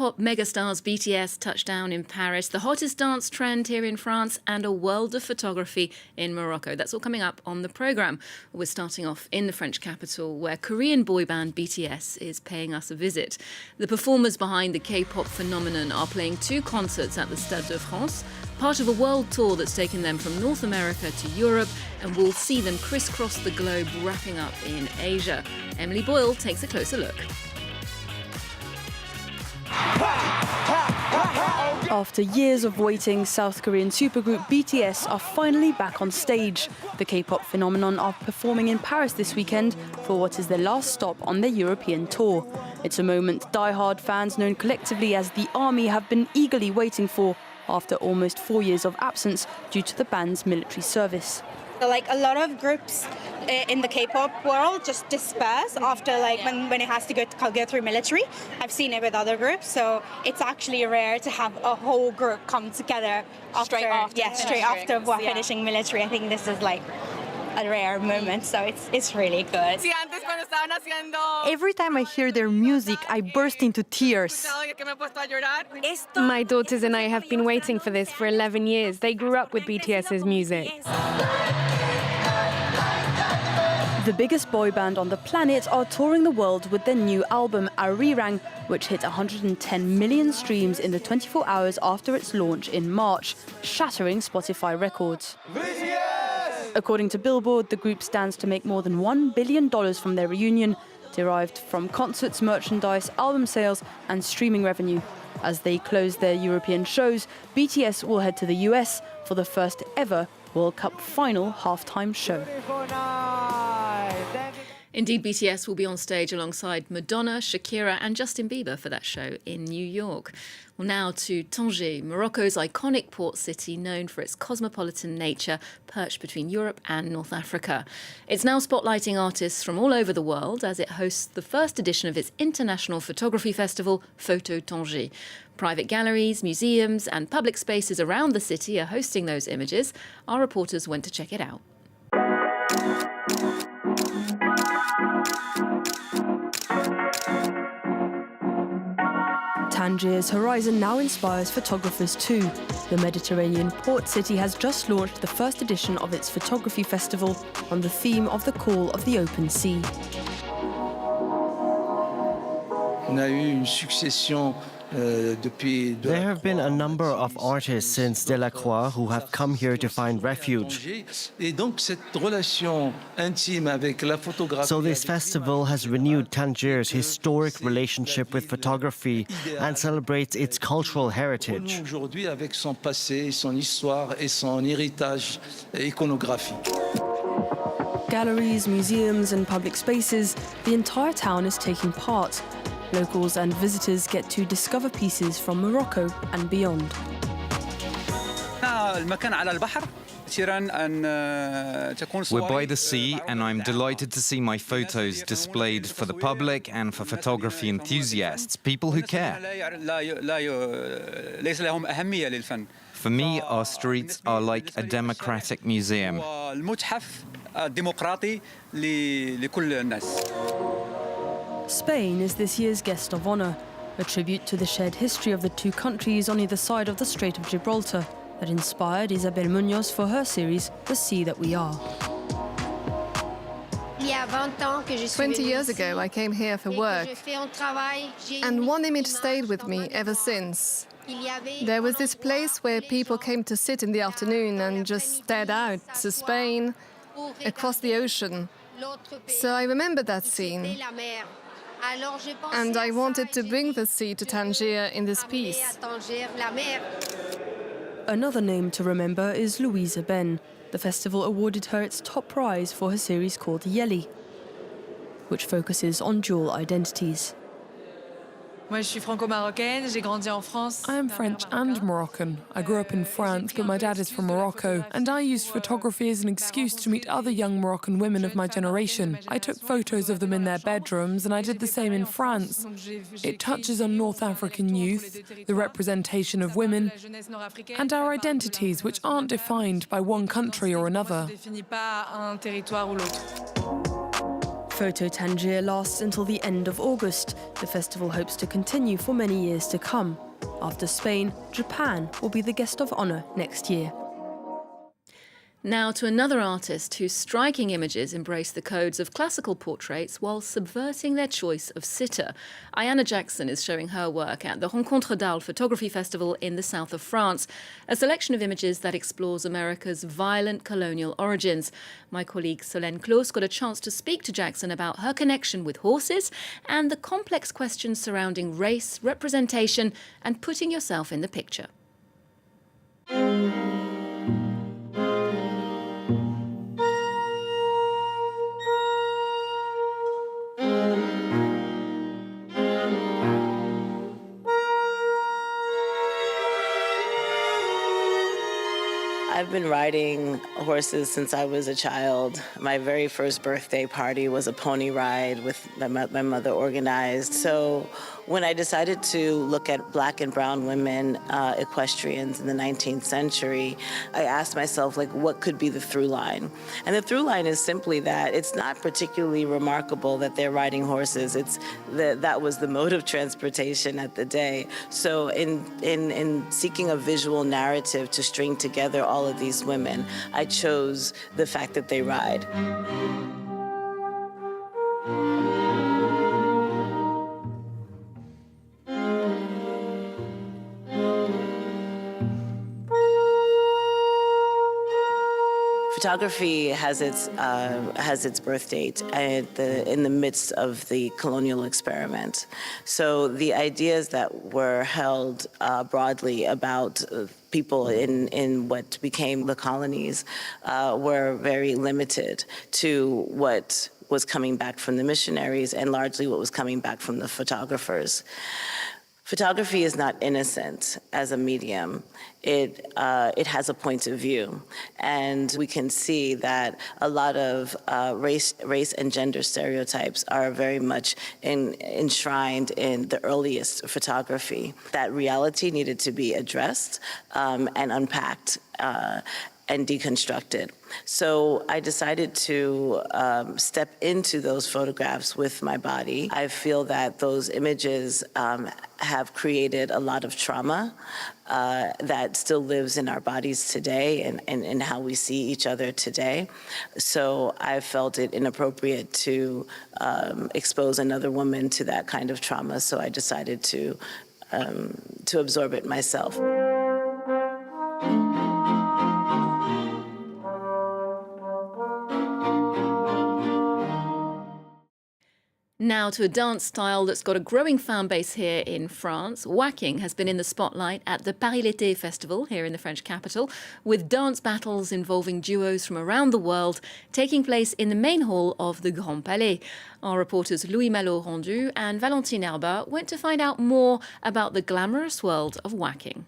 K-pop megastars BTS touched down in Paris, the hottest dance trend here in France, and a world of photography in Morocco. That's all coming up on the programme. We're starting off in the French capital, where Korean boy band BTS is paying us a visit. The performers behind the K-pop phenomenon are playing 2 concerts at the Stade de France, part of a world tour that's taken them from North America to Europe, and we'll see them crisscross the globe, wrapping up in Asia. Emily Boyle takes a closer look. After years of waiting, South Korean supergroup BTS are finally back on stage. The K-pop phenomenon are performing in Paris this weekend for what is their last stop on their European tour. It's a moment die-hard fans known collectively as the Army have been eagerly waiting for after almost 4 years of absence due to the band's military service. Like a lot of groups in the K-pop world just disperse after when it has to go through military. I've seen it with other groups, so it's actually rare to have a whole group come together straight after finishing military. I think this is like a rare moment, so it's really good. Every time I hear their music, I burst into tears. My daughters and I have been waiting for this for 11 years. They grew up with BTS's music. The biggest boy band on the planet are touring the world with their new album, Arirang, which hit 110 million streams in the 24 hours after its launch in March, shattering Spotify records. According to Billboard, the group stands to make more than $1 billion from their reunion, derived from concerts, merchandise, album sales and streaming revenue. As they close their European shows, BTS will head to the US for the first ever World Cup final halftime show. Indeed, BTS will be on stage alongside Madonna, Shakira and Justin Bieber for that show in New York. Well, now to Tangier, Morocco's iconic port city known for its cosmopolitan nature, perched between Europe and North Africa. It's now spotlighting artists from all over the world as it hosts the first edition of its international photography festival, Photo Tangier. Private galleries, museums and public spaces around the city are hosting those images. Our reporters went to check it out. Tangier's horizon now inspires photographers too. The Mediterranean port city has just launched the first edition of its photography festival on the theme of the call of the open sea. There have been a number of artists since Delacroix who have come here to find refuge. So this festival has renewed Tangier's historic relationship with photography and celebrates its cultural heritage. Galleries, museums and public spaces, the entire town is taking part. Locals and visitors get to discover pieces from Morocco and beyond. We're by the sea and I'm delighted to see my photos displayed for the public and for photography enthusiasts, people who care. For me, our streets are like a democratic museum. Spain is this year's guest of honour, a tribute to the shared history of the 2 countries on either side of the Strait of Gibraltar that inspired Isabel Munoz for her series, The Sea That We Are. 20 years ago, I came here for work, and one image stayed with me ever since. There was this place where people came to sit in the afternoon and just stared out to Spain, across the ocean. So I remember that scene. And I wanted to bring the sea to Tangier in this piece. Another name to remember is Louisa Ben. The festival awarded her its top prize for her series called Yeli, which focuses on dual identities. I am French and Moroccan. I grew up in France, but my dad is from Morocco, and I used photography as an excuse to meet other young Moroccan women of my generation. I took photos of them in their bedrooms, and I did the same in France. It touches on North African youth, the representation of women, and our identities, which aren't defined by one country or another. Photo Tangier lasts until the end of August. The festival hopes to continue for many years to come. After Spain, Japan will be the guest of honour next year. Now to another artist whose striking images embrace the codes of classical portraits while subverting their choice of sitter. Ayana Jackson is showing her work at the Rencontres Photography Festival in the south of France, a selection of images that explores America's violent colonial origins. My colleague Solène Claus got a chance to speak to Jackson about her connection with horses and the complex questions surrounding race, representation, and putting yourself in the picture. I've been riding horses since I was a child. My very first birthday party was a pony ride with my mother organized. So when I decided to look at Black and brown women, equestrians in the 19th century, I asked myself, like, what could be the through line? And the through line is simply that it's not particularly remarkable that they're riding horses. It's that was the mode of transportation at the day. So in seeking a visual narrative to string together all of these women, I chose the fact that they ride. Photography has its birth date in the midst of the colonial experiment. So the ideas that were held broadly about people in what became the colonies were very limited to what was coming back from the missionaries and largely what was coming back from the photographers. Photography is not innocent as a medium. It has a point of view, and we can see that a lot of race and gender stereotypes are very much enshrined in the earliest photography. That reality needed to be addressed and unpacked and deconstructed. So I decided to step into those photographs with my body. I feel that those images have created a lot of trauma that still lives in our bodies today and in how we see each other today. So I felt it inappropriate to expose another woman to that kind of trauma, so I decided to absorb it myself. Now to a dance style that's got a growing fan base here in France. Waacking has been in the spotlight at the Paris L'Été festival here in the French capital, with dance battles involving duos from around the world taking place in the main hall of the Grand Palais. Our reporters Louis Malo-Rendu and Valentine Herba went to find out more about the glamorous world of waacking.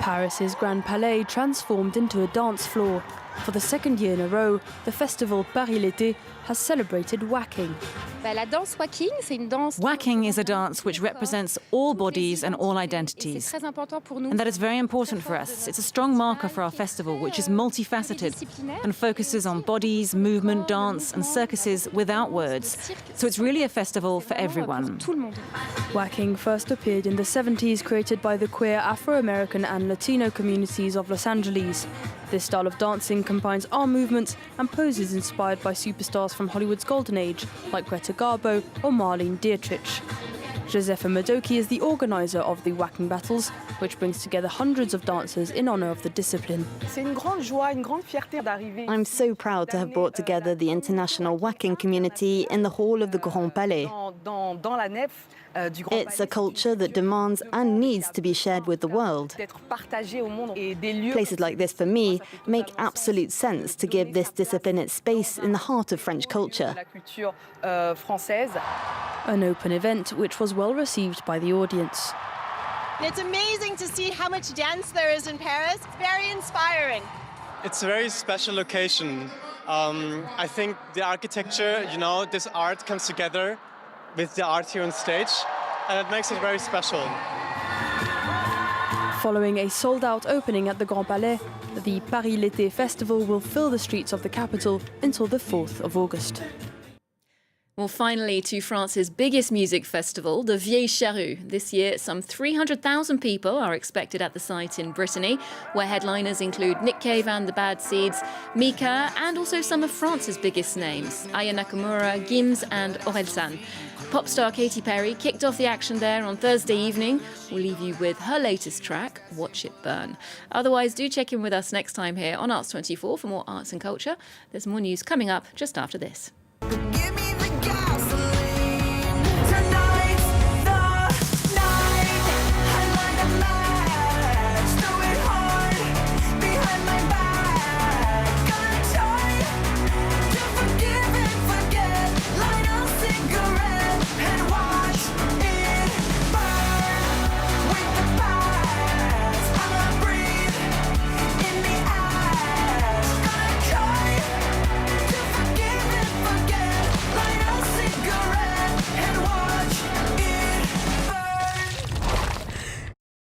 Paris's Grand Palais transformed into a dance floor. For the second year in a row, the festival Paris L'Été has celebrated waacking. Waacking is a dance which represents all bodies and all identities. And that is very important for us. It's a strong marker for our festival, which is multifaceted and focuses on bodies, movement, dance, and circuses without words. So it's really a festival for everyone. Waacking first appeared in the 70s, created by the queer Afro-American and Latino communities of Los Angeles. This style of dancing combines arm movements and poses inspired by superstars from Hollywood's golden age, like Greta Garbo or Marlene Dietrich. Josefa Madoki is the organizer of the waacking battles, which brings together hundreds of dancers in honor of the discipline. I'm so proud to have brought together the international waacking community in the hall of the Grand Palais. It's a culture that demands and needs to be shared with the world. Places like this, for me, make absolute sense to give this discipline its space in the heart of French culture. An open event which was well received by the audience. It's amazing to see how much dance there is in Paris. It's very inspiring. It's a very special location. I think the architecture, this art comes together with the art here on stage, and it makes it very special. Following a sold-out opening at the Grand Palais, the Paris l'été festival will fill the streets of the capital until the 4th of August. Well, finally, to France's biggest music festival, the Vieilles Charrues. This year, some 300,000 people are expected at the site in Brittany, where headliners include Nick Cave and the Bad Seeds, Mika, and also some of France's biggest names, Ayana Jackson, Gims and Orelsan. Pop star Katy Perry kicked off the action there on Thursday evening. We'll leave you with her latest track, Watch It Burn. Otherwise, do check in with us next time here on Arts 24 for more arts and culture. There's more news coming up just after this. Give me